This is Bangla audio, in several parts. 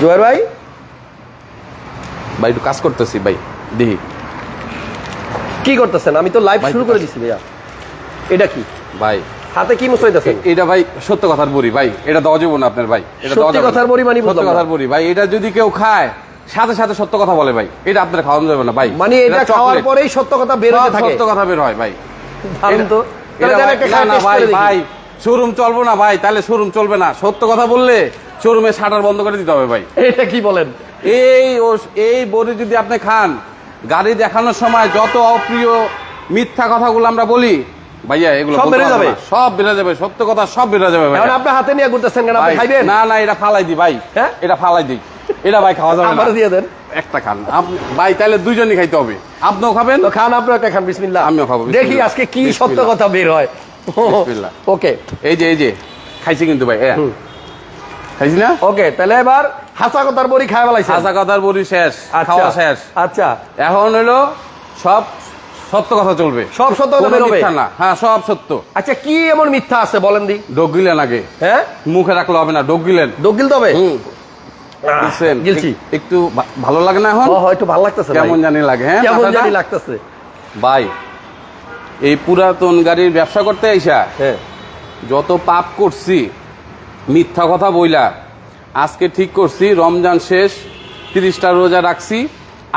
জোয়ার ভাই ভাই একটু কাজ করতেছি ভাই, দেখি কি করতেছেন? আমি তো লাইভ শুরু করে দিছি ভাইয়া। এটা কি ভাই? হাতে কি মুছাইতেছেন? এটা ভাই সত্য কথার বড়ি ভাই, এটা দেওয়া যাবে না আপনার ভাই। এটা সত্যি কথার বড়ি মানে সত্য কথার বড়ি ভাই। এটা যদি কেউ খায় সাথে সাথে সত্য কথা বলে ভাই, এটা আপনার খাওয়ানো যাবে না ভাই। মানে এটা খাওয়ার পরেই সত্য কথা বের হতে থাকে? সত্য কথা বের হয় ভাই। দারুণ তো। না ভাই ভাই, শোরুম চলবো না ভাই, তাহলে শোরুম চলবে না। সত্য কথা বললে শোরুমে শাটার বন্ধ করে দিতে হবে ভাই। এটা কি বলেন? এই বড়ি যদি আপনি খান, গাড়ি দেখানোর সময় যত অপ্রিয় মিথ্যা কথাগুলো আমরা বলি ভাইয়া, এগুলো সব বেড়ে যাবে, সব বেড়ে যাবে, সত্য কথা সব বেড়ে যাবে ভাই। এখন আপনি হাতে নিয়ে ঘুরতেছেন কেন? আপনি খাইবেন? না না, এটা ফালাই দি ভাই। হ্যাঁ, এটা ফালাই দি, এটা ভাই খাওয়া যাবে না। আমারে দিয়ে দেন একটা খান আপনি ভাই, তাহলে দুইজনই খাইতে হবে। আপনিও খাবেন তো খান, আপনিও একটা খান। বিসমিল্লাহ। আমিও খাবো। দেখি আজকে কি সত্য কথা বের হয়। বিসমিল্লাহ। ওকে, এই যে খাইছি কিন্তু ভাই, খাইছি না? ওকে, তাহলে এবার হাসা কথার বড়ি খাই ফেলাইছে। হাসা কথার বড়ি শেষ, খাওয়া শেষ। আচ্ছা, এখন হলো সব সত্য কথা চলবে, সব সত্য কথা বের হবে না? হ্যাঁ, সব সত্য। আচ্ছা, কি এমন মিথ্যা আছে বলেন দি? ডোক গিলেন আগে। হ্যাঁ, মুখে রাখলে হবে না, ডোক গিলেন। ডোক গিলতে হবে? গিলছি। একটু ভালো লাগে না এখন? একটু ভালো লাগতেছে, কেমন জানি লাগে। হ্যাঁ, কেমন জানি লাগতেছে ভাই। এই পুরাতন গাড়ির ব্যবসা করতে আইসা যত পাপ করছি, মিথ্যা কথা বইলা, আজকে ঠিক করছি রমজান শেষ, 30টা রোজা রাখছি,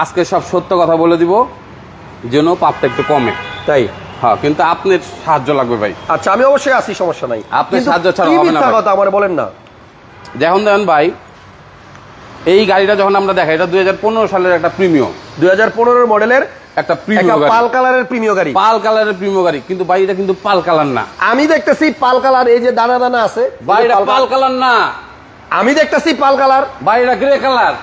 আজকে সব সত্য কথা বলে দিব যেন পাপটা একটু কমে। তাই? হ্যাঁ, কিন্তু আপনার সাহায্য লাগবে ভাই। আচ্ছা, আমি অবশ্যই আসি, সমস্যা নাই। আপনার সাহায্য ছাড়া হবে না। মিথ্যা কথা আমার বলেন না। দেখুন ভাই, এই গাড়িটা যখন আমরা দেখাই, এটা 2015 সালের একটা প্রিমিয়াম, 2015 মডেলের একটা প্রিমিয়াম গাড়ি, পাল কালারের প্রিমিয়াম গাড়ি। পাল কালারের প্রিমিয়াম গাড়ি, কিন্তু ভাই এটা কিন্তু পাল কালার না। আমি দেখতেছি পাল কালার, এই যে দানা দানা আছে ভাই, এটা পাল কালার না। আমি দেখতেছি পাল কালার। ভাই, এটা গ্রে কালার।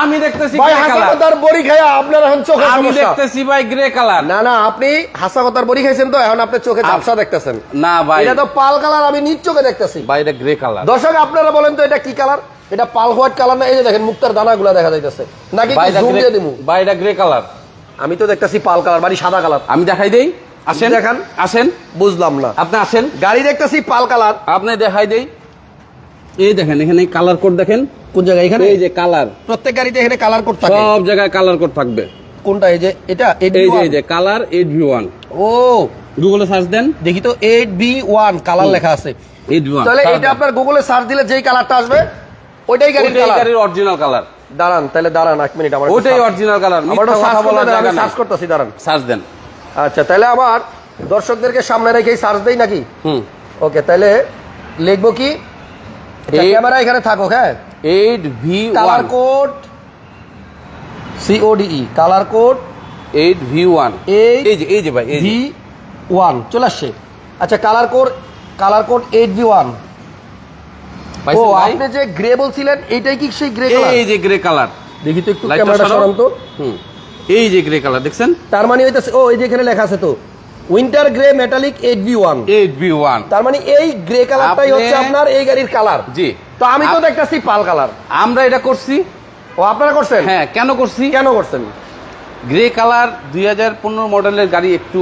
আমি দেখতেছি ভাই, গ্রে কালার। হাসাকতার বড়ি খায়া আপনার এখন চোখে আমি সমস্যা। দেখতেছি ভাই গ্রে কালার। না না, আপনি হাসাকতার বড়ি খাইছেন তো এখন আপনি চোখে ঝাপসা দেখতেছেন। না ভাই, এটা তো পাল কালার, আমি নিজ চোখে দেখতেছি। ভাই, এটা গ্রে কালার। দর্শক আপনারা বলেন তো এটা কি কালার? এটা পাল হোয়াইট কালার না? এই যে দেখেন মুক্তার দানাগুলো দেখা যাইতেছে নাকি? জুম দিয়ে দিমু? ভাই, এটা গ্রে কালার। আমি তো দেখতেছি পাল কালার, মানে সাদা কালার। আমি দেখাই দেই, আসেন দেখান। আসেন। বুঝলাম না, আপনি আসেন। গাড়ি দেখতেছি পাল কালার, আপনি দেখাই দেই। এই দেখেন, এখানে কালার কোড দেখেন। কোন জায়গায়? এখানে এই যে কালার, প্রত্যেক গাড়িতে এখানে কালার কোড থাকে, সব জায়গায় কালার কোড থাকবে। কোনটা? এই যে এটা, এই যে কালার 8V1। ও, গুগলে সার্চ দেন, দেখি তো 8V1 কালার লেখা আছে। 8V1। তাহলে এটা আপনার গুগলে সার্চ দিলে যেই কালারটা আসবে ওইটাই গাড়ির কালার। গাড়ির অরিজিনাল কালার। দাঁড়ান, তাহলে দাঁড়ান 1 মিনিট, আমার ওইটাই অরিজিনাল কালার। আমার সার্চ করতেছি, দাঁড়ান। সার্চ দেন। আচ্ছা, তাহলে আমার দর্শকদেরকে সামনে রেখেই সার্চ দেই নাকি? ওকে, তাহলে লিখবো কি? ক্যামেরা এখানে থাকো। হ্যাঁ, 8V1 colour code, CODE colour code 8V1। এই যে ভাই, এই যে V1 চলে আসছে। আচ্ছা, কালার কোড 8V1। ও, আপনি যে গ্রে বলছিলেন এইটাই কি সেই গ্রে কালার? এই যে গ্রে কালার, দেখি তো একটু ক্যামেরাটা সরান তো। এই যে গ্রে কালার দেখছেন? তার মানে হইতাছে, ও এই যে এখানে লেখা আছে তো উইন্টার গ্রে মেটালিক 8V1। তার মানে এই গ্রে কালারটাই হচ্ছে আপনার এই গাড়ির কালার। জি। তো আমি তো দেখতেছি পাল কালার। আমরা এটা করছি। ও, আপনারা করছেন? হ্যাঁ, কেন করছেন? গ্রে কালার 2015 মডেলের গাড়ি একটু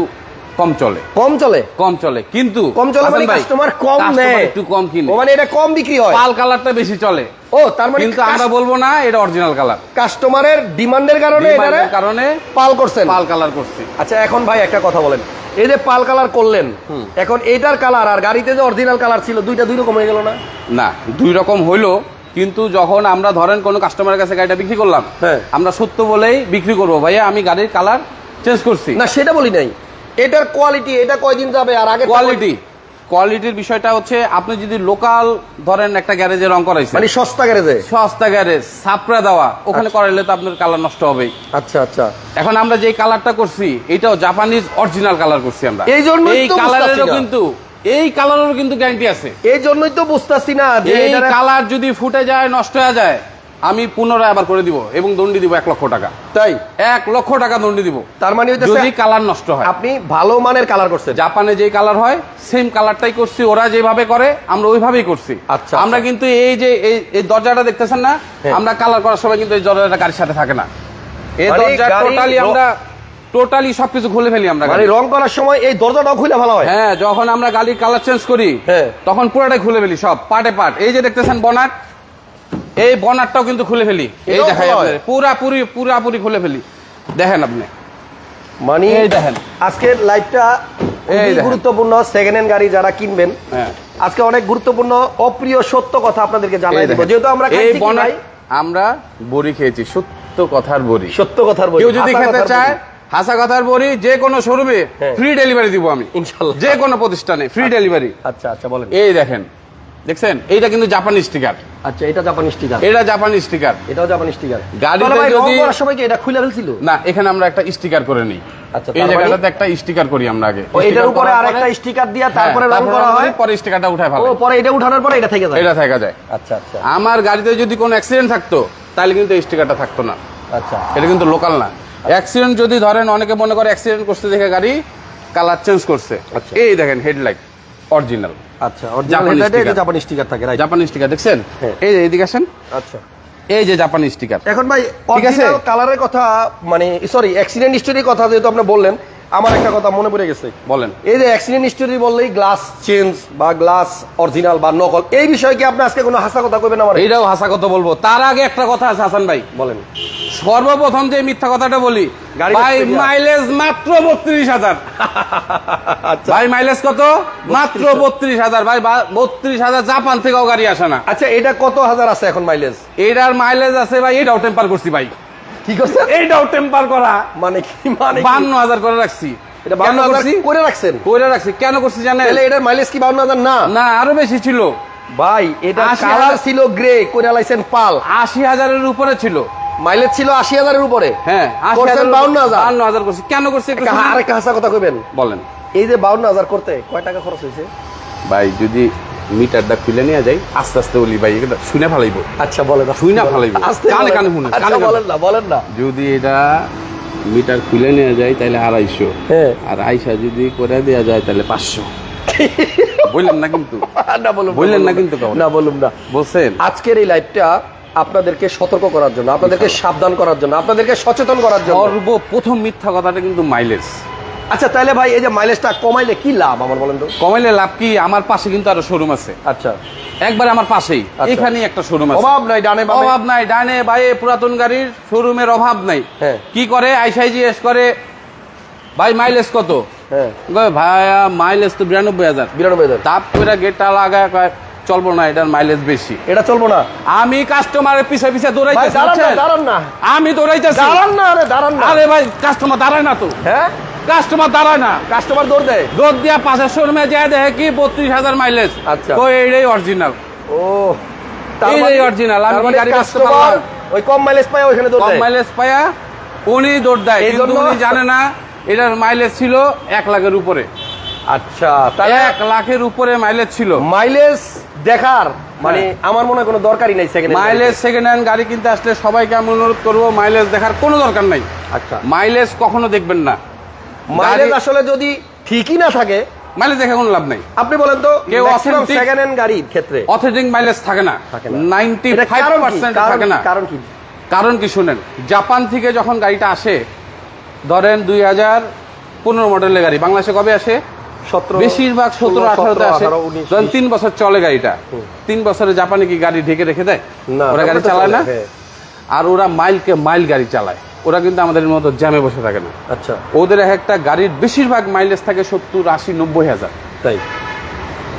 কম চলে, কিন্তু কম চলে মানে কাস্টমার কম নেয়, একটু কম কিনে, মানে এটা কম বিক্রি হয়। পাল কালারটা বেশি চলে। ও, তার মানে কিন্তু আমরা বলবো না এটা অরিজিনাল কালার, কাস্টমারের ডিমান্ডের কারণে পাল করছেন, পাল কালার করছি। আচ্ছা, এখন ভাই একটা কথা বলেন, এই যে পাল কালার করলেন, এখন এইটার কালার আর গাড়িতে যে অরিজিনাল কালার ছিল দুইটা দুই রকম হয়ে গেল না? না, দুই রকম হইলো, কিন্তু যখন আমরা ধরেন কোনো কাস্টমারের কাছে গাড়িটা বিক্রি করলাম, আমরা সত্য বলেই বিক্রি করবো, ভাইয়া আমি গাড়ির কালার চেঞ্জ করছি না, সেটা বলি নাই। এটার কোয়ালিটি, এটা কয়দিন যাবে? আর আগে কোয়ালিটির বিষয়টা হচ্ছে, আপনি যদি লোকাল ধরেন একটা গ্যারেজে রং করাইছেন, মানে সস্তা গ্যারেজ ছাপড়া দেওয়া, ওখানে করাইলে তো আপনার কালার নষ্ট হবে। আচ্ছা আচ্ছা, এখন আমরা যে কালারটা করছি এটাও জাপানিজ অরিজিনাল কালার করছি আমরা। এই কালারেরও কিন্তু গ্যারান্টি আছে। এই জন্যই তো বুঝতাছি না যে এই কালার যদি ফুটে যায়, নষ্ট হয়ে যায়, আমি পুনরায় আবার করে দিব এবং দণ্ডি দিব 1 লক্ষ টাকা। তাই? 1 লক্ষ টাকা দণ্ডি দিব। তার মানে যদি কালার নষ্ট হয়। আপনি ভালো মানের কালার করছেন। জাপানে যে কালার হয় সেম কালারটাই করছি, ওরা যেভাবে করে আমরা ওইভাবেই করছি। আচ্ছা, আমরা কিন্তু এই যে এই দরজাটা দেখতেছেন না, আমরা কালার করার সময় কিন্তু এই দরজাটা গাড়ির সাথে থাকে না। এই দরজা টোটালি সবকিছু খুলে ফেলি আমরা, মানে রং করার সময় এই দরজাটাও খুলে ফেলা হয়। হ্যাঁ, যখন আমরা গাড়ির কালার চেঞ্জ করি তখন পুরোটাই খুলে ফেলি, সব পার্টে পার্ট। এই যে দেখতেছেন বনাট, এই বনারটাও কিন্তু খুলে ফেলি, এই এটাও দেখাই খোলা হয়? আপনাদের পুরাপুরি খুলে ফেলি, দেখেন আপনি। মানে এই দেখেন, আজকের লাইভটা এই খুবই দেখেন। গুরুত্বপূর্ণ। সেকেন্ড হ্যান্ড গাড়ি যারা কিনবেন, হ্যাঁ আজকে অনেক গুরুত্বপূর্ণ অপ্রিয় সত্য কথা আপনাদেরকে জানাই এই দেব, দেখেন। যেহেতু আমরা এই খাইছি কি বনার ভাই? আমরা বড়ি খেয়েছি, সত্য কথার বড়ি। সত্য কথার বলি, কেউ যদি হাসা খেতে কথার চায় বলি। হাসা কথার বড়ি যে কোনো শোরুমে হ্যাঁ। ফ্রি ডেলিভারি দিব আমি, ইনশাআল্লাহ। যে কোনো প্রতিষ্ঠানে ফ্রি ডেলিভারি। আচ্ছা আচ্ছা বলেন। এই দেখেন, দেখছেন এইটা কিন্তু জাপানি স্টিকার, আচ্ছা এটা জাপানি স্টিকার, এটা জাপানি স্টিকার। এটাও জাপানি স্টিকার। গাড়িতে তাহলে ভাই রং যদি- করার সময় কি এটা খুলে ফেলছিল? না, এখানে আমরা একটা স্টিকার করে নিই। আচ্ছা, এই তার মানে- জায়গাটাতে একটা স্টিকার করি আমরা আগে, ও, এটার স্টিকার উপরে করার আরেকটা পরে- স্টিকার দিয়া হ্যাঁ, তারপরে রং তারপরে করা আমরা হয়। পরে স্টিকারটা উঠায় ও ফেলে, পরে এটা উঠানোর পরে এটা থেকে যায়। এটা থেকে যায়। আচ্ছা আচ্ছা আমার গাড়িতে যদি কোনো অ্যাক্সিডেন্ট থাকতো তাহলে কিন্তু এই স্টিকারটা থাকতো না। আচ্ছা। এটা কিন্তু লোকাল না। অ্যাক্সিডেন্ট যদি ধরেন, অনেকে মনে করে অ্যাক্সিডেন্ট করতে দেখে গাড়ি কালার চেঞ্জ করছে। আচ্ছা। এই দেখেন হেডলাইট অরিজিনাল আচ্ছা অরিজিনাল জাপানি এটা sticker। জাপানি স্টিকার থাকে, রাইট? জাপানি স্টিকার দেখছেন? হ্যাঁ। এই যে এদিকে আসেন, আচ্ছা। এই যে জাপানি স্টিকার। এখন ভাই ঠিক আছে। অরিজিনাল কালারের কথা, মানে সরি অ্যাক্সিডেন্ট হিস্টরির কথা যেহেতু আপনি বললেন, আমার একটা কথা মনে পড়ে গেছে। বলেন। এই যে অ্যাক্সিডেন্ট হিস্টরি বললেই গ্লাস চেঞ্জ বা গ্লাস অরিজিনাল বা নকল, এই বিষয়ে কি আপনি আজকে কোনো হাসা কথা কইবেন আমার? এইটাও হাসা কথা বলবো, তার আগে একটা কথা আছে হাসান ভাই। বলেন। সর্বপ্রথম যে মিথ্যা কথাটা বলি, গাড়ি ভাই বেচতে গিয়া। মাইলেজ মাত্র 32,000। আচ্ছা ভাই মাইলেজ কত? মাত্র 32,000। ভাই 32,000 জাপান থেকেও গাড়ি আসে না। আচ্ছা এটা কত হাজার আছে এখন মাইলেজ? এটার মাইলেজ আছে ভাই, এটাও টেম্পার করছি ভাই, কি করছেন? এইটাও টেম্পার করা, মানে কি, মানে 52,000 করে রাখছি। এটা কেন 52,000 করছি? করে রাখছেন? করে রাখছি কেন করছি জানেন? তাহলে এটার মাইলেজ কি 52,000 না? না, আরো বেশি ছিল। ভাই এটা 80,000 কালার ছিল গ্রে, করে লাইছেন পাল, 80,000-এর উপরে ছিল। মাইলেজ ছিল 80,000-এর উপরে। হ্যাঁ, করছেন 52,000। 52,000 করছি। কেন করছি একটু শুনুন। আরেকটা হাসা কথা কইবেন। বলেন। এই যে 52,000 করতে কয় টাকা খরচ হয়েছে? ভাই যদি মিটারটা খুলে নিয়ে যাই, আস্তে আস্তে বলি ভাই, এটা শুনে ফেলাইবো। আচ্ছা বলেন। শুই না ফেলাইবো, আস্তে কানে বলেন। কানে শুনুন, আচ্ছা, কানে কানে। বলেন না, বলেন না। যদি এটা মিটার খুলে নিয়ে যায় তাহলে 250, হ্যাঁ। আর আইসা যদি করে দেওয়া যায় তাহলে 500। বললেন না কিন্তু, না বলুন, বললেন না কিন্তু কখনো। না বলুন না। বলছেন। আজকের এই লাইভটা আপনাদেরকে সতর্ক করার জন্য, আপনাদেরকে সাবধান করার জন্য, আপনাদেরকে সচেতন করার জন্য। সর্বপ্রথম মিথ্যা কথাটা কিন্তু মাইলেজ। আচ্ছা তাহলে ভাই এই যে মাইলেজটা কমাইলে কি লাভ আমার বলেন তো? কমাইলে লাভ কি? আমার পাশে কিন্তু আরো শোরুম আছে, আচ্ছা একবারে আমার পাশেই, আচ্ছা। এখানেই একটা শোরুম আছে। অভাব নাই ডানে বামে। অভাব নাই, ডানে বাইরে পুরাতন গাড়ির শোরুমের অভাব নাই। হ্যাঁ। কি করে? আইসাই জিজ্ঞেস করে ভাই মাইলেজ কত? হ্যাঁ কয়, ভাইয়া মাইলেজ তো 92,000। 92,000। তাপ করে গেটটা লাগায় কয় চলবো না, এটার মাইলেজ বেশি। এটা চলবো না। আমি কাস্টমারের পিছে পিছে ভাই দৌড়াইতেছি, দাঁড়ান না, বুঝছেন? দাঁড়ান না, আমি দৌড়াইতেছি। দাঁড়ান না, আরে দাঁড়ান না। আরে ভাই কাস্টমার দাঁড়ায় না তো, হ্যাঁ কাস্টমার দাঁড়ায় না। কাস্টমার দৌড় দেয়। দৌড় দিয়া পাশের শোরুমে যায় দেখে কি 32,000 মাইলেজ। আচ্ছা। তো এইটাই অরিজিনাল, ও তার এইটাই মানে- অরিজিনাল। তার আমি মানে গাড়ি বেচতে কাস্টমার পারলাম। ওই কম মাইলেজ পায় ওখানে দৌড় কম দেয়। মাইলেজ পায়া উনি দৌড় দেয়, এই কিন্তু জন্য- উনি জানে না এটার মাইলেজ ছিল 1 লাখের উপরে। আচ্ছা তাহলে 1 লাখের উপরে মাইলেজ ছিল। মাইলেজ দেখার মানে আমার মনে হয় কোনো দরকারই নাই সেকেন্ড মাইলেজ সেকেন্ড হ্যান্ড গাড়ি কিনতে আসলে সবাইকে আমি অনুরোধ করবো, মাইলেজ দেখার কোনো দরকার নাই। আচ্ছা মাইলেজ কখনো দেখবেন না। মাইলেজ আসলে যদি ঠিকই না থাকে, মাইলেজ দেখে কোনো লাভ নাই। আপনি বলেন তো কেউ authentic- সেকেন্ড হ্যান্ড গাড়ির ক্ষেত্রে অথেন্টিক মাইলেজ থাকে না, থাকে না। এটা 95% থাকে না। কারণ কি? কারণ কি শুনেন, জাপান থেকে যখন গাড়িটা আসে, ধরেন 2015 মডেলের গাড়ি বাংলাদেশে কবে আসে? 17 বেশিরভাগ 17-18-তে আসে। 18, 19, ধরেন 3 বছর চলে গাড়িটা, 3 বছরে জাপানে কি গাড়ি ঢেকে রেখে দেয়? না, ওরা গাড়ি তারপরে তো চালায় চলে, না। হ্যাঁ। আর ওরা মাইলকে মাইল গাড়ি চালায়, ওরা কিন্তু আমাদের মতো জ্যামে বসে থাকে না। আচ্ছা ওদের এক একটা গাড়ির বেশিরভাগ মাইলেজ থাকে 70, 80, 90 হাজার। তাই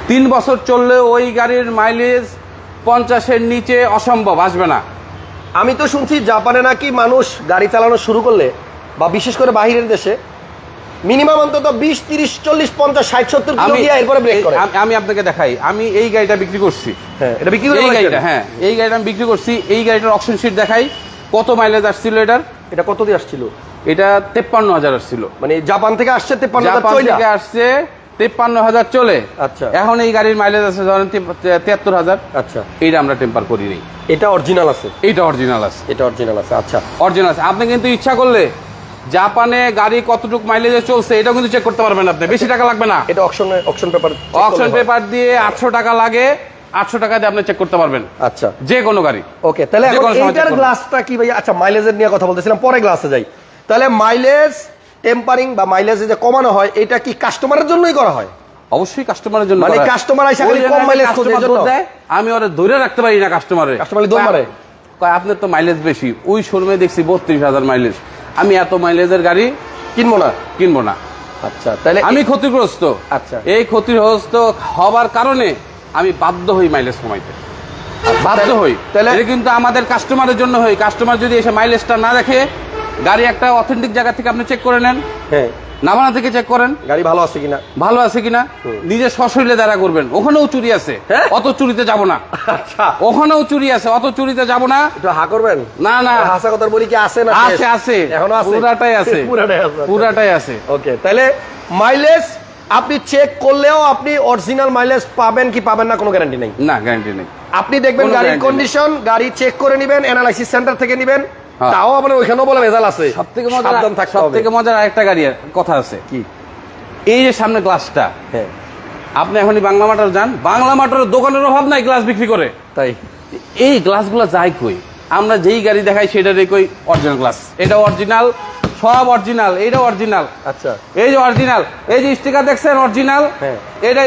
3 বছর চললে ওই গাড়ির মাইলেজ 50-এর নিচে অসম্ভব, আসবে না। আমি তো শুনছি জাপানে নাকি মানুষ গাড়ি চালানো শুরু করলে, বা বিশেষ করে বাহিরের দেশে, মিনিমাম অন্তত 20, 30, 40, 50, 60, 70 কিলো আমি দিয়ে এরপরে ব্রেক করে। আমি আপনাকে দেখাই, আমি এই গাড়িটা বিক্রি করছি। হ্যাঁ এটা বিক্রি করে এই ফেলেছেন? গাড়িটা, হ্যাঁ এই গাড়িটা আমি বিক্রি করছি। এই গাড়িটার অকশন শিট দেখাই, কত মাইলেজ আসছিল এটার। এটা কত দিয়ে আসছিল? এটা 53,000 আসছিল। মানে জাপান থেকে আসছে 53,000 জাপান চইলা? থেকে আসছে 53,000 চলে। আচ্ছা। এখন এই গাড়ির মাইলেজ আছে ধরেন 73,000। আচ্ছা এইটা আমরা টেম্পার করি নাই, এটা অরিজিনাল আছে? এইটা অরিজিনাল আছে, এটা অরিজিনাল আছে। আচ্ছা অরিজিনাল আছে। আপনি কিন্তু ইচ্ছা করলে জাপানে গাড়ি কতটুকু মাইলেজে চলছে এটাও কিন্তু চেক করতে পারবেন আপনি, বেশি টাকা লাগবে না। এটা অকশন পেপার, অকশন পেপার দিয়ে 800 টাকা লাগে, 800 টাকা দিয়ে আপনি চেক করতে পারবেন আচ্ছা যে কোনো গাড়ি। ওকে তাহলে যে এখন কোনো সময় এইটার check করবেন। গ্লাসটা কি ভাই? আচ্ছা মাইলেজের নিয়ে কথা বলতেছিলাম, পরে গ্লাসে যাই। তাহলে মাইলেজ টেম্পারিং বা মাইলেজে যে কমানো হয়, এটা কি কাস্টমারের জন্যই করা হয়? অবশ্যই কাস্টমারের জন্য মানে করা। কাস্টমার আইসা খালি ওই কম জন্য মাইলেজ customer খোঁজে এর জন্য? দৌড় দেয়, আমি ওরে ধরে রাখতে পারি না কাস্টমারে। কাস্টমার দৌড় মারে? কয় আপনার তো মাইলেজ বেশি, ওই শোরুমে দেখছি 32,000 মাইলেজ, আমি এত মাইলেজের গাড়ি কিনবো না। কিনবো না। আচ্ছা তাহলে আমি ক্ষতিগ্রস্ত। আচ্ছা। এই ক্ষতিগ্রস্ত হবার কারণে আমি বাধ্য হই মাইলেজ কমাইতে, বাধ্য হই। তাহলে এটা কিন্তু আমাদের কাস্টমারের জন্য হই। কাস্টমার যদি এসে মাইলেজটা না দেখে, গাড়ি একটা অথেন্টিক জায়গা থেকে আপনি চেক করে নেন, হ্যাঁ নামানা থেকে চেক করেন গাড়ি ভালো আছে কিনা। ভালো আছে কিনা, নিজে সশরীরে দ্বারা করবেন। ওখানেও চুরি আছে, হ্যাঁ? অত চুরিতে যাব না। আচ্ছা ওখানেও চুরি আছে, অত চুরিতে যাব না। একটু হা করবেন। না না, হাসা কথার বলি কি আছে না? আছে আছে, এখনো আছে? পুরাটাই আছে, পুরাটাই আছে। পুরাটাই আছে। ওকে তাহলে মাইলেজ আপনি চেক করলেও আপনি অরিজিনাল মাইলেজ পাবেন কি পাবেন না কোনো গ্যারান্টি নেই। না, গ্যারান্টি নেই। আপনি দেখবেন কোনো গাড়ির guarantee কন্ডিশন, গাড়ি চেক করে নেবেন, অ্যানালাইসিস সেন্টার থেকে নেবেন, হ্যাঁ। তাও আপনার ওইখানেও বলে ভেজাল আছে। সবথেকে মজার, সাবধান থাকতে হবে। সবথেকে মজার আরেকটা গাড়ি কথা আছে। কি? এই যে সামনে গ্লাসটা, হ্যাঁ আপনি এখনই বাংলা মোটর যান, বাংলা মোটরের দোকানের অভাব নাই গ্লাস বিক্রি করে। তাই এই গ্লাসগুলো যায় কই? আমরা যেই গাড়ি দেখাই সেটারই কই অরিজিনাল গ্লাস, এটা অরিজিনাল, সব অরিজিনাল, এইটা অরিজিনাল। আচ্ছা এই যে অরিজিনাল, এই যে স্টিকার দেখছেন অরিজিনাল, হ্যাঁ। এটা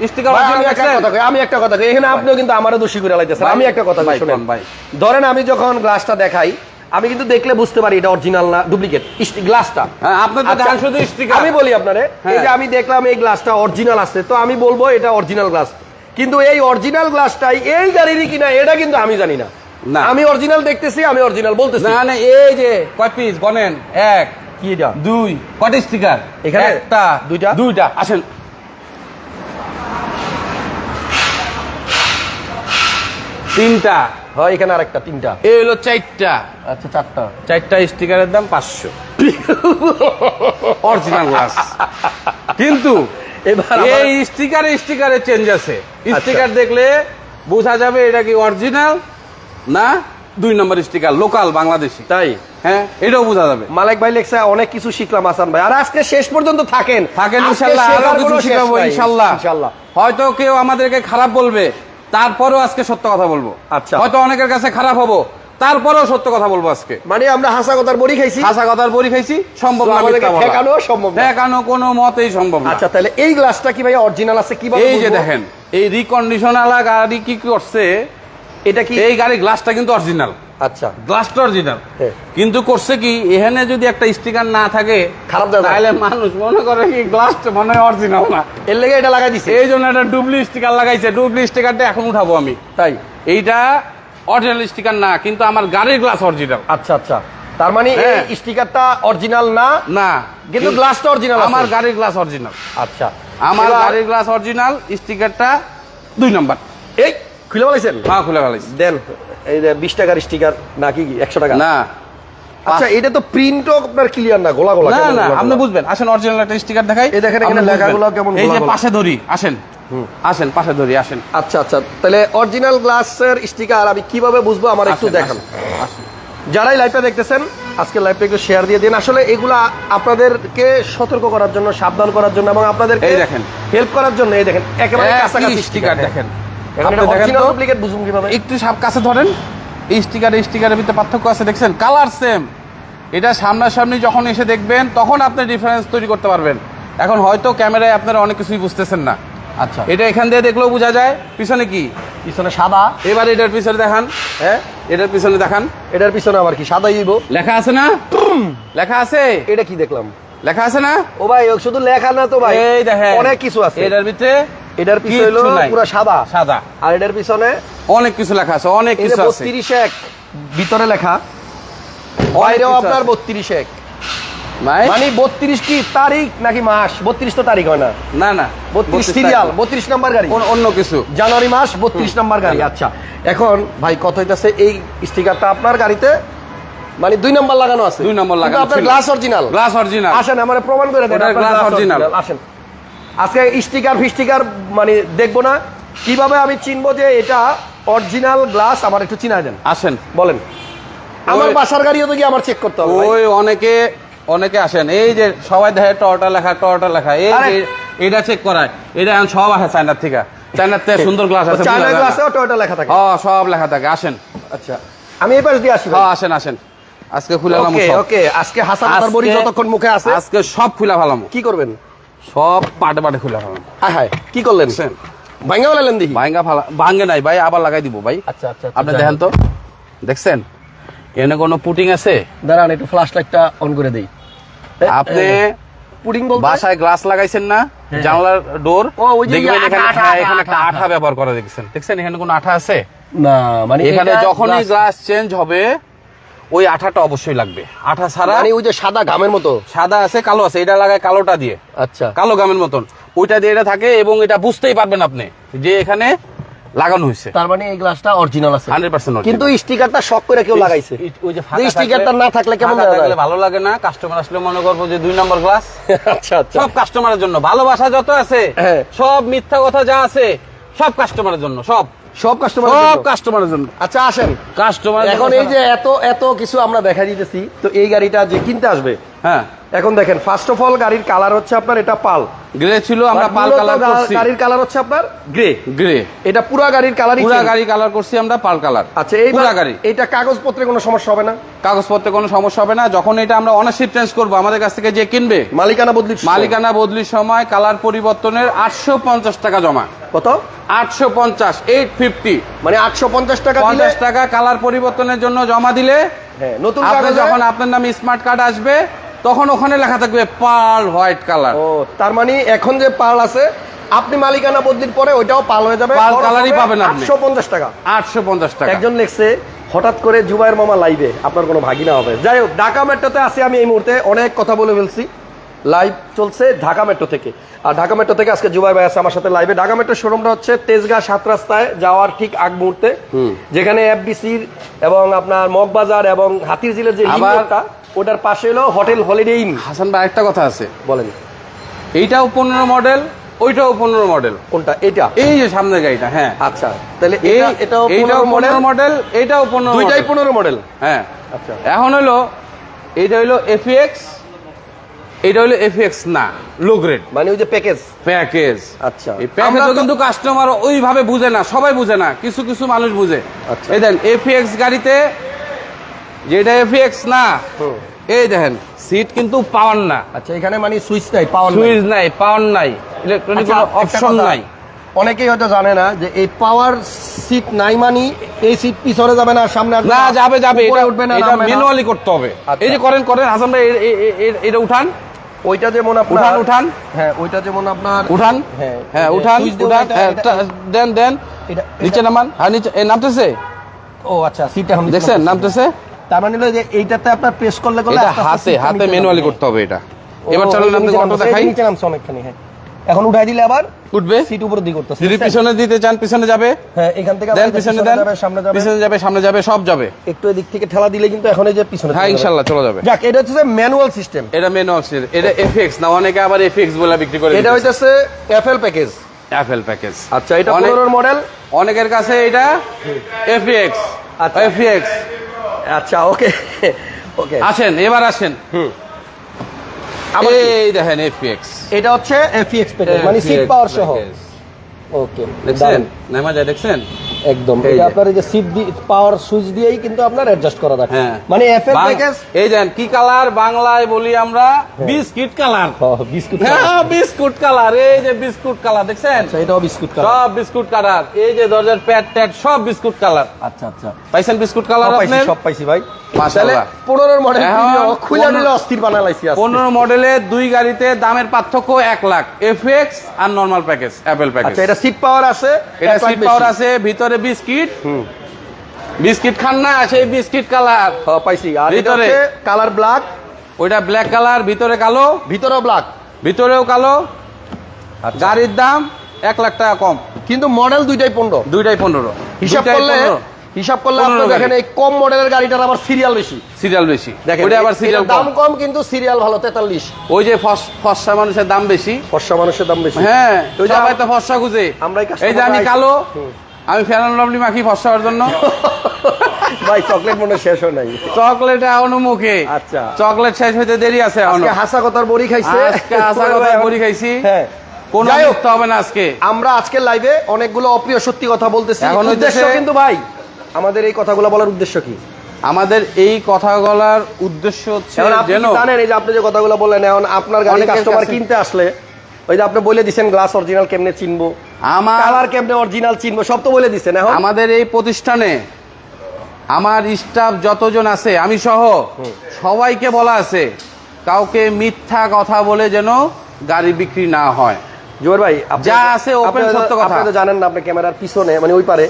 স্টিকার ভাই, অরিজিনাল দেখছেন। আমি একটা কথা কই, এখানে আপনিও কিন্তু আমারও দোষী করে লাইতেছেন। ভাই, আমি একটা কথা ভাই, শুনেন কোন ভাই? ধরেন আমি যখন গ্লাসটা দেখাই, আমি কিন্তু দেখলে বুঝতে পারি এটা অরিজিনাল না ডুপ্লিকেট গ্লাসটা। হ্যাঁ, আপনার তো আচ্ছা, দেখেন শুধু স্টিকার। আমি বলি আপনারে, এই হ্যাঁ। যে আমি দেখলাম এই গ্লাসটা অরিজিনাল আছে, তো আমি বলবো এটা অরিজিনাল গ্লাস, কিন্তু এই অরিজিনাল গ্লাসটাই এই গাড়িরই কিনা এটা কিন্তু আমি জানি না। না। আমি অরিজিনাল দেখতেছি, আমি অরিজিনাল বলতেছি। না না, এই যে কয় পিস গনেন, এক কি এটা? দুই, কয়টা স্টিকার এখানে? একটা দুইটা? দুইটা, আসেন। তিনটা, হয় এখানে আরেকটা, তিনটা। এই হলো চারটা। আচ্ছা চারটা। চারটা স্টিকারের দাম 500, অরিজিনাল গ্লাস। কিন্তু এবার এই স্টিকারে চেঞ্জ আছে। স্টিকার দেখলে বোঝা যাবে এটা কি অরিজিনাল না 2 নম্বর স্টিকার, লোকাল বাংলাদেশি। তাই হ্যাঁ, এটাও বোঝা যাবে। মালিক ভাই লেখছে অনেক কিছু শিখলাম হাসান ভাই, আর আজকে শেষ পর্যন্ত থাকেন থাকেন আজকে ইনশাআল্লাহ, শেখার আরো কিছু কোনো শেষ শিখাবো নাই। ইনশাআল্লাহ। ইনশাআল্লাহ। হয়তো কেউ আমাদেরকে খারাপ বলবে, তারপরেও আজকে সত্য কথা বলবো। আচ্ছা। হয়তো অনেকের কাছে খারাপ হবো, তারপরেও সত্য কথা বলবো আজকে। মানে আমরা হাসা কথার বড়ি খাইছি, হাসা কথার বড়ি খাইছি, সম্ভব তো না আমাদেরকে মিথ্যা বলা। ঠেকানো সম্ভব না। ঠেকানো কোনো মতেই সম্ভব না। আচ্ছা তাহলে এই গ্লাসটা কি ভাই অরিজিনাল আছে কিভাবে এই যে বুঝবো? দেখেন, এই রিকন্ডিশন আলা গাড়ি কি করছে, এটা কি? এই গাড়ির গ্লাসটা কিন্তু অরিজিনাল, আচ্ছা গ্লাসটা অরিজিনাল, হ্যাঁ। কিন্তু করছে কি, এখানে যদি একটা স্টিকার না থাকে খারাপ যাবে। তাহলে মানুষ মনে করে কি গ্লাসটা মনে হয় অরিজিনাল না, এর লেগে এটা লাগাই দিছে। এই জন্য একটা ডুবলি স্টিকার লাগাইছে। ডুবলি স্টিকারটা এখন উঠাবো আমি। তাই? এইটা অরিজিনাল স্টিকার না, কিন্তু আমার গাড়ির গ্লাস অরিজিনাল। আচ্ছা আচ্ছা, তার মানে হ্যাঁ। এই স্টিকারটা অরিজিনাল না, না, কিন্তু গ্লাসটা অরিজিনাল। আমার গাড়ির গ্লাস অরিজিনাল। আচ্ছা, আমার এবার- গাড়ির গ্লাস অরিজিনাল, স্টিকারটা 2 নম্বর। এই খুলে বলেছেন? হ্যাঁ, খুলে ফেলাইছি। দেন এই যে 20 টাকার স্টিকার নাকি 100 টাকা? না আচ্ছা, এটা তো প্রিন্টও আপনার ক্লিয়ার না, গোলা গোলা না কেমন না, গোলা আপনি গোলা? বুঝবেন। আসেন, অরিজিনাল একটা স্টিকার দেখাই। এই দেখেন এখানে আপনি লেখাগুলো বুঝবেন। কেমন এই যে গোলা গোলা। পাশে ধরি, আসেন আসেন, পাশে ধরি, আসেন। আচ্ছা আচ্ছা, তাহলে অরিজিনাল গ্লাসের স্টিকার আমি কিভাবে বুঝবো আমার একটু আসেন, দেখান। আসেন, আসেন। যারাই লাইভটা দেখতেছেন আজকে লাইভটা একটু শেয়ার দিয়ে দিন। আসলে এগুলা আপনাদেরকে সতর্ক করার জন্য, সাবধান করার জন্য এবং আপনাদেরকে এই দেখেন। হেল্প করার জন্য। এই দেখেন একেবারে একই কাছাকাছি স্টিকার দেখেন। এখন আপনি দেখেন অরিজিনাল তো। ডুপ্লিকেট বুঝুন কিভাবে? একটু সাপ কাছে ধরেন, এই স্টিকারের ভিতরে পার্থক্য আছে, দেখছেন? Colour same. এটা সামনাসামনি যখন এসে দেখবেন তখন আপনি ডিফারেন্স তৈরি করতে পারবেন। এখন হয়তো ক্যামেরায় আপনারা অনেক কিছুই বুঝতেছেন না। আচ্ছা, এটা এখান দিয়ে দেখলেও বোঝা যায় পিছনে কি। পিছনে সাদা। এবার এটার পিছনে দেখান, হ্যাঁ, এটার পিছনে দেখান। এটার পিছনে আবার কি সাদাই দিব? লেখা আছে না? লেখা আছে, এটা কি দেখলাম? লেখা আছে না? ও ভাই, ও শুধু লেখা না তো ভাই, এই দেখেন অনেক কিছু আছে। এটার ভিতরে। এটার পিছনে হলো কিচ্ছু নাই। পুরো সাদা সাদা, আর এটার পিছনে অনেক কিছু লেখা আছে, অনেক এই যে কিছু আছে। 32 ভিতরে লেখা, বাইরেও কিছু আপনার আছে। 32 ভাই, মানে 32 কি তারিখ নাকি মাস? 32 তো তারিখ হয় না, না না, 32 সিরিয়াল, 32 নাম্বার গাড়ি, অন্য কিছু। জানুয়ারি মাস 32 নাম্বার গাড়ি। আচ্ছা, এখন ভাই কত হইতাছে এই স্টিকারটা আপনার গাড়িতে মানে 2 নাম্বার লাগানো আছে? 2 নম্বর কিন্তু লাগানো আপনার ছিল। Glass original. Glass original. আসেন আমারে প্রমাণ করে দেন ওটার আপনার glass glass original। original। আসেন, আজকে স্টিকার মানে দেখবো না, কিভাবে আমি চিনবো যে এটা অরিজিনাল গ্লাস? আমার একটু চিনায় দেন। আসেন, বলেন। আমার ওই- বাসার গাড়িও তো কি আমার চেক করতে হবে ভাই? ওই অনেকে আসেন, এই যে সবাই দেখে টয়টা লেখা, এই আরে। যে এটা চেক করায়, এটা এখন সব আসে চায়নার থেকে। চায়নার থেকে সুন্দর গ্লাস আছে, চায়না বোঝা যায় গ্লাসেও না। টয়োটা লেখা থাকে। হ্যাঁ, সব লেখা থাকে। আসেন, আচ্ছা, আমি এই পাশ দিয়ে আসি ভাই। হ্যাঁ, আসেন আসেন, আজকে খুলে ওকে ওকে, আজকে হাসান তার বড়ি যতক্ষণ মুখে আছে আজকে সব খুলে ফেলাম। কি করবেন? সব পাটে পাটে খুলে ফেলাম। হ্যাঁ হ্যাঁ, কি করলেন? ভাঙ্গা বলালেন দেখি। ভাঙ্গে নাই ভাই, আবার লাগাই দিব ভাই। আচ্ছা আচ্ছা, আপনি দেখেন তো, দেখছেন এখানে কোনো পুটিং আছে? দাঁড়ান একটু ফ্ল্যাশ লাইটটা অন করে দেই। আপনি পুডিং বলতে বাসায় গ্লাস লাগাইছেন না, জানলার ডোর, ও, ওই যে দেখবেন এখানে, আঠা, হ্যাঁ আঠা, এখানে একটা আঠা, আঠা ব্যবহার করা দেখছেন, দেখছেন এখানে কোনো আঠা আছে? না, মানে এখানে এটা যখনই glass- গ্লাস চেঞ্জ হবে ওই আঠাটা অবশ্যই লাগবে। আঠা ছাড়া মানে ওই যে সাদা ঘামের মতো সাদা আছে কালো আছে, এটা লাগায় কালোটা দিয়ে, আচ্ছা কালো গামের মতন ওইটা দিয়ে এটা থাকে, এবং এটা বুঝতেই পারবেন আপনি যে এখানে লাগানো হয়েছে। তার মানে এই গ্লাসটা অরিজিনাল আছে 100% কিন্তু স্টিকারটা শক করে কেউ লাগাইছে। ওই যে এই স্টিকারটা না থাকলে কেমন ফাঁকা দেখা থাকলে যায়? ভালো লাগে না, কাস্টমার আসলে মনে করবো যে 2 নম্বর গ্লাস। আচ্ছা আচ্ছা, সব কাস্টমারের জন্য, ভালোবাসা যত আছে হ্যাঁ। সব মিথ্যা কথা যা আছে সব কাস্টমারের জন্য, সব সব কাস্টমার সব কাস্টমারের জন্য। আচ্ছা আসেন, কাস্টমার এখন এই যে এত এত কিছু আমরা দেখা দিতেছি, তো এই গাড়িটা যে কিনতে আসবে, হ্যাঁ এখন দেখেন ফার্স্ট অফ অল গাড়ির কালার হচ্ছে আপনার এটা পাল, গ্রে ছিল, আমরা পাল কালার করছি। গাড়ির কালার হচ্ছে আপনার গ্রে, গ্রে এটা পুরো গাড়ির কালারই পুরা গাড়ি কালার করছি আমরা পাল কালার। আচ্ছা, এই পুরা গাড়ি এটা কাগজপত্রে কোনো সমস্যা হবে না? কাগজপত্রে কোনো সমস্যা হবে না। যখন এটা আমরা অনারশিপ চেঞ্জ করবো, আমাদের কাছ থেকে যে কিনবে মালিকানা বদলি মালিকানা বদলির সময় কালার পরিবর্তনের 850 টাকা জমা। কত? 850, 850, মানে 850 টাকা দিলে 50 টাকা কালার পরিবর্তনের জন্য জমা দিলে, হ্যাঁ, নতুন আপনি কাগজে যখন আপনার নামে স্মার্ট কার্ড আসবে তখন ওখানে লেখা থাকবে পার্ল হোয়াইট কালার। ও, তার মানে এখন যে পাল আছে আপনি মালিকানা বদলির পরে ওইটাও পাল হয়ে যাবে, পাল কালারই পাবেন আপনি। 850 টাকা। 850 টাকা। একজন লিখছে হঠাৎ করে জুবাইর মামা লাইভে, আপনার কোনো ভাগিনা হবে। যাই হোক, ঢাকা মেট্রোতে আছি আমি এই মুহূর্তে, অনেক কথা বলে ফেলছি। লাইভ চলছে ঢাকা মেট্রো থেকে, আর ঢাকা মেট্রো থেকে আজকে জুবাই ভাই আছে আমার সাথে লাইভে। ঢাকা মেট্রো শোরুমটা হচ্ছে তেজগাঁ 7 রাস্তায় যাওয়ার ঠিক আগ মুহূর্তে, যেখানে এফডিসির এবং আপনার মগবাজার এবং হাতিরঝিলের যে আবার লিঙ্কটা, ওটার পাশে হলো হোটেল হলিডে ইন। হাসান ভাই একটা কথা আছে, বলেন। এইটাও 15 মডেল, ওইটাও 15 মডেল। কোনটা? এটা? এই যে সামনের গাড়িটা, হ্যাঁ। আচ্ছা, তাহলে এইটাও 15 মডেল, এইটাও 15 দুইটাই 15 মডেল। হ্যাঁ। আচ্ছা, এখন হলো এইটা হলো এফএক্স, এটা হলো এফএক্স না, লো গ্রেড, মানে ওই যে প্যাকেজ। প্যাকেজ। আচ্ছা, এই প্যাকেজও কিন্তু কাস্টমার ওইভাবে বুঝে না, সবাই বুঝে না, কিছু কিছু মানুষ বুঝে। আচ্ছা। এই দেন এফএক্স গাড়িতে, যেটা এফএক্স না, এই দেখেন সিট কিন্তু পাওয়ার না। আচ্ছা, এখানে মানে সুইচ নাই, পাওয়ার সুইচ নাই, পাওয়ার নাই, ইলেকট্রনিক কোনো অপশন নাই। অনেকেই হয়তো জানে না যে এই পাওয়ার সিট নাই, মানে এই সিট পিছনে যাবে না, সামনে আসবে না, যাবে যাবে, উপরে এটা উঠবে না, এটা নামবে না। ম্যানুয়ালি করতে হবে। আচ্ছা। এই যে করেন করেন হাসান ভাই, এটা উঠান, ওইটা যেমন আপনার উঠান উঠান, হ্যাঁ, ওইটা যেমন আপনার উঠান, হ্যাঁ, হ্যাঁ উঠান সুইচ দিয়ে উঠান, ওইটা- হ্যাঁ, এটা- দেন দেন, এটা- নিচে নামান, হ্যাঁ নিচে, এই নামতেছে, ও আচ্ছা, সিট এখন নিচে দেখছেন নামতেছে। নামতেছে। তার মানে হলো যে এইটাতে আপনার প্রেস করলে এটা আস্তে আস্তে হাতে সিটটা হাতে নিচে ম্যানুয়ালি নামবে। করতে হবে এটা। ও, এবার চলেন এই আপনি নিচে অটো নামছে, দেখাই, এই নিচে নামছে অনেকখানি, হ্যাঁ। এখন উঠাই দিলে আবার উঠবে। সিট উপরে দিকে করতেছে। যদি পিছনে দিতে চান পিছনে যাবে, হ্যাঁ, এখান থেকে দেন আবার পিছনে দেন, যাবে, সামনে যাবে, পিছনে যাবে, সামনে যাবে, সব যাবে। একটু এদিক থেকে ঠেলা দিলে কিন্তু এখন এই যে পিছনে হ্যাঁ চলে যাবে। ইনশাআল্লাহ চলে যাবে। যাক, এটা হচ্ছে ম্যানুয়াল সিস্টেম। এটা ম্যানুয়াল, এটা এফএক্স না, অনেকে আবার এফএক্স বলে বিক্রি করে। এটা হইতেছে এফএল প্যাকেজ। Apple package. আচ্ছা, এটা 15 মডেল। অনেকের কাছে এটা এফএক্স। আচ্ছা। এফএক্স। আচ্ছা, ওকে ওকে, আসেন এবার আসেন, আবার কি? এই দেখেন এফএক্স, এটা হচ্ছে এফএক্স প্যাকেজ, মানে সিট পাওয়ার সহ। ওকে, দেখছেন নামা যায়, দেখছেন একদম। এই এটা যে। আপনার এই যে সিট পাওয়ার সুইচ দিয়েই কিন্তু আপনার অ্যাডজাস্ট করা যায়। হ্যাঁ, মানে এফএল প্যাকেজ। এই দেন কি কালার, বাংলায় বলি আমরা বিস্কিট কালার। বিস্কুট। হ্যাঁ বিস্কুট কালার, এই যে বিস্কুট কালার দেখছেন, আচ্ছা, এটাও বিস্কুট কালার। সব বিস্কুট কালার। এই যে দরজার প্যাড ট্যাড সব বিস্কুট কালার। আচ্ছা আচ্ছা, পাইছেন বিস্কুট কালার সব পাইছি, আপনার? সব পাইছি ভাই। মাশাআল্লাহ। 15 মডেল এখন খুলে নিলে অস্থির বানালাইছি আজকে। 15 মডেলে দুই গাড়িতে দামের পার্থক্য 1 লাখ, এফএক্স আর নরমাল প্যাকেজ, অ্যাপেল প্যাকেজ। আচ্ছা, এটা সিট পাওয়ার আছে, এটা সিট পাওয়ার আছে, ভিতরে বিস্কিট, বিস্কিট খান না, সেই বিস্কিট কালার হ্যাঁ পাইছি। আর এটা ভিতরে হচ্ছে কালার ব্ল্যাক, ওইটা ব্ল্যাক কালার, ভিতরে কালো, ভিতরেও ব্ল্যাক, ভিতরেও কালো। গাড়ির দাম 1 লাখ টাকা কম, কিন্তু মডেল দুইটাই 15। দুইটাই 15। হিসাব করলে আপনি 15 দেখেন এই কম মডেলের গাড়িটার আবার সিরিয়াল বেশি। সিরিয়াল বেশি, দেখেন ওইটা আবার সিরিয়াল এটার দাম কম কিন্তু সিরিয়াল ভালো, 43। ওই যে ফর্সা মানুষের দাম বেশি। ফর্সা মানুষের দাম বেশি। হ্যাঁ, ওই যে সবাই তো ফর্সা খুঁজে। আমরাই এই যে আমি কালো, আমি ফেরান লাভলি মাখি ফর্সা হওয়ার জন্য। ভাই চকলেট মনে হয় শেষ হয় নাই। চকলেট এখনো মুখে। আচ্ছা, চকলেট শেষ হইতে দেরি আছে এখনো। আজকে হাসা কথার বড়ি খাইছে, আজকে হাসা কথার বড়ি খাইছি। হ্যাঁ, কোনো যাই হোক, মিথ্যা হবে না আজকে। আমরা আজকের লাইভে অনেকগুলো অপ্রিয় সত্যি কথা বলতেছি। এখন উদ্দেশ্য হইতেছে- কিন্তু ভাই, আমাদের এই কথাগুলো বলার উদ্দেশ্য কি? আমাদের এই কথা বলার উদ্দেশ্য হচ্ছে এখন আপনি যেন কি জানেন, এই যে আপনি যে কথাগুলো বললেন, এখন আপনার গাড়ি অনেকের কাস্টমার কাছে- কিনতে আসলে ওই যে আপনি বলে দিচ্ছেন গ্লাস অরিজিনাল কেমনে চিনবো, আমার কালার কেমনে অরিজিনাল চিনবো, সব তো বলে দিচ্ছেন। এখন আমাদের এই প্রতিষ্ঠানে আমার স্টাফ যতজন আছে আমি সহ সবাইকে বলা আছে কাউকে মিথ্যা কথা বলে যেন গাড়ি বিক্রি না হয়। জোয়ার ভাই যা আছে open সত্য কথা। আপনি তো জানেন না, আপনি ক্যামেরার পিছনে মানে ওই পারে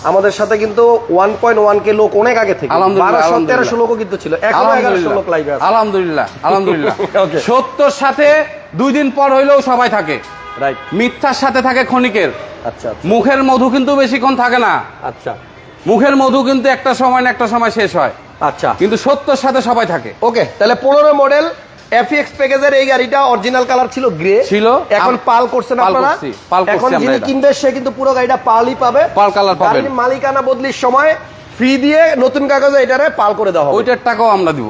আমাদের সাথে কিন্তু 1.1 কে লোক অনেক আগে থেকে, আলহামদুলিল্লাহ, 1200-1300 লোকও কিন্তু ছিল, এখনো 1100 লোক লাইভে আছে। আলহামদুলিল্লাহ আলহামদুলিল্লাহ। Okay. সত্যর সাথে 2 দিন পর হইলেও সবাই থাকে, রাইট। মিথ্যার সাথে থাকে ক্ষণিকের। আচ্ছা মুখের মধু কিন্তু বেশিক্ষণ থাকে না, আচ্ছা মুখের মধু কিন্তু একটা সময় না একটা সময় শেষ হয়, আচ্ছা কিন্তু সত্যর সাথে সবাই থাকে। ওকে, তাহলে 15 মডেল এফএক্স প্যাকেজের এই গাড়িটা অরিজিনাল কালার ছিল গ্রে, ছিল। এখন পাল করছেন পাল আপনারা। করছি, পাল করছি এখন আমরা যিনি এটা। কিনবে সে কিন্তু পুরো গাড়িটা পালই পাবে, পাল কালার পাবেন। গাড়ির মালিকানা বদলির সময় ফ্রি দিয়ে নতুন কাগজে এটারে পাল করে দেওয়া হবে। ওইটার টাকাও আমরা দিব,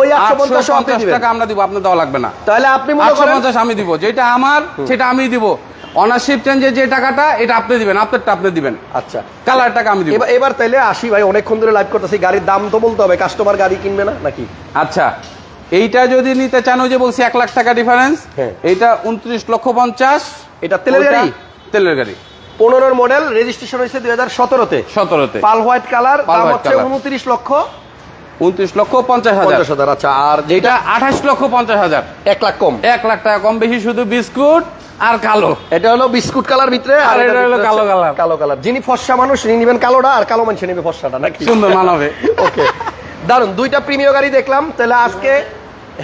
ওই 850 আপনি 850 দিবেন। টাকা আমরা দিব, আপনি দেওয়া লাগবে না। তাহলে আপনি মনে করেন 850 আমি দিব, যেটা আমার সেটা আমি দিব। অনারশিপ চেঞ্জের যে টাকাটা এটা আপনি দিবেন, আপনারটা আপনি দিবেন, আচ্ছা কালার টাকা আমি দিব। এবার তাইলে আসি ভাই, অনেকক্ষণ ধরে লাইভ করতেছি, গাড়ির দাম তো বলতে হবে, কাস্টমার গাড়ি কিনবে না নাকি? আচ্ছা, এইটা যদি নিতে চান, ওই যে বলছি 1 লাখ টাকা ডিফারেন্স, হ্যাঁ। এইটা 29,50,000। এটা তেলের গাড়ি, তেলের গাড়ি 15 মডেল, রেজিস্ট্রেশন হয়েছে 2017-তে, 17-তে, পাল হোয়াইট কালার, পাল দাম হোয়াইট হচ্ছে কালার। 29,50,000। 29,50,000। আচ্ছা, আর যেটা এটা 28,50,000, 1 লাখ কম, 1 লাখ টাকা কম বেশি, শুধু বিস্কুট আর কালো। এটা হলো বিস্কুট কালার ভিতরে, আর এটা হলো ভিতরে কালো হচ্ছে কালার। কালো কালার। যিনি ফর্সা মানুষ তিনি নিবেন কালোটা, আর কালো মানুষ নিবে ফর্সাটা, নাকি? সুন্দর মানাবে। ওকে, দারুন, দুইটা প্রিমিয় গাড়ি দেখলাম। তাহলে আজকে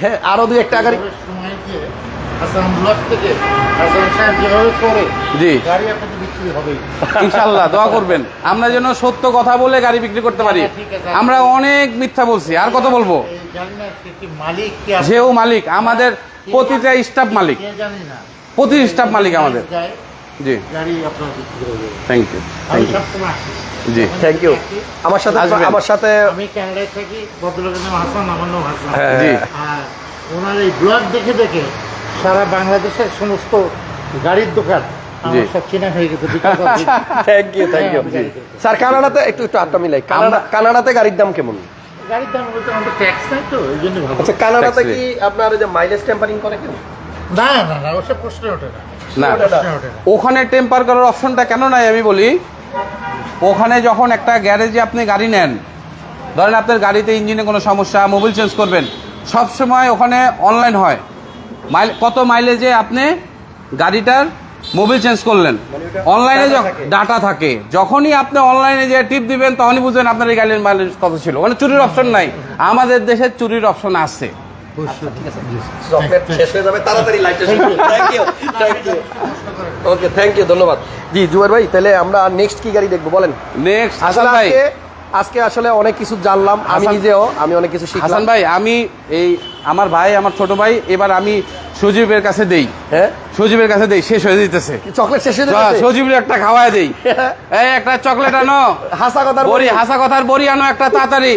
হ্যাঁ আরো দুই একটা গাড়ি সময় দিয়ে হাসান ব্লক থেকে হাসান সাহেব যেভাবে করে জি গাড়ি আপনাদের বিক্রি হবেই। ইনশাল্লাহ দোয়া করবেন আমরা যেন সত্য কথা বলে গাড়ি বিক্রি করতে পারি। ঠিক আছে। আমরা অনেক মিথ্যা বলছি, আর কত বলবো? এই জানি না সে কি মালিক কি আছে, যেও মালিক, আমাদের প্রতিটা স্টাফ মালিক, কে জানি না। প্রতি স্টাফ মালিক আমাদের। যায়, জি গাড়ি আপনার বিক্রি হবে। থ্যাংক ইউ, আমি থ্যাংক ইউ। সবসময় আসি। জি থ্যাংক ইউ। আমার সাথে আসবেন। আমার সাথে আমি কানাডায় থাকি, ভদ্রলোকের নাম হাসান, আমার নাম হাসান। জি আর ওনার এই ব্লগ দেখে দেখে সারা বাংলাদেশের সমস্ত গাড়ির দোকান আমার সব চেনা হয়ে গেছে। because of this। Thank you thank you. হ্যাঁ, স্যার কানাডাতে একটু আটটা মিলাই, কানাডাতে গাড়ির দাম কেমন? গাড়ির দাম বলতে আমাদের ট্যাক্স নাই তো, এই জন্য ভাবো। আচ্ছা, কানাডাতে Tax কি আপনার ওই যে মাইলেজ টেম্পারিং করে কেন? না না না, ওসব প্রশ্ন ওঠে না, না, প্রশ্ন ওঠে না। ওখানে টেম্পার করার অপশনটা কেন নাই আমি বলি। ওখানে যখন একটা গ্যারেজে আপনি গাড়ি নেন, ধরেন আপনার গাড়িতে ইঞ্জিনে কোনো সমস্যা, মোবিল চেঞ্জ করবেন, সব সময় ওখানে অনলাইন হয় কত মাইলেজে আপনি গাড়িটার মোবিল চেঞ্জ করলেন, অনলাইনে ডাটা থাকে। যখনই আপনি অনলাইনে যে টিপ দিবেন তখনই বুঝবেন আপনার এই গাড়ির মাইলেজ কত ছিল। ওখানে চুরির অপশন নাই, আমাদের দেশে চুরির অপশন আছে। চকলেট শেষ হয়ে যাবে তাড়াতাড়ি, লাইটটা thank you thank you. Okay, thank you, ধন্যবাদ। জি জুয়ার ভাই, তাহলে আমরা নেক্সট কি গাড়ি দেখবো বলেন? নেক্সট হাসান আসলে ভাই, আজকে আসলে অনেক কিছু জানলাম, আমি হাসান- নিজেও আমি অনেক কিছু শিখলাম। হাসান ভাই, আমি এই আমার ভাই, আমার ছোট ভাই, এবার আমি সজীবের কাছে দেই, হ্যাঁ, সজীবের কাছে দেই, শেষ হয়ে দিতেছে। চকলেট শেষ হয়ে যাচ্ছে। সজীবের একটা খাওয়ায় দেই, এই একটা চকলেট আনো, হাসা কথার বড়ি, হাসা কথার বড়ি আনো একটা তাড়াতাড়ি,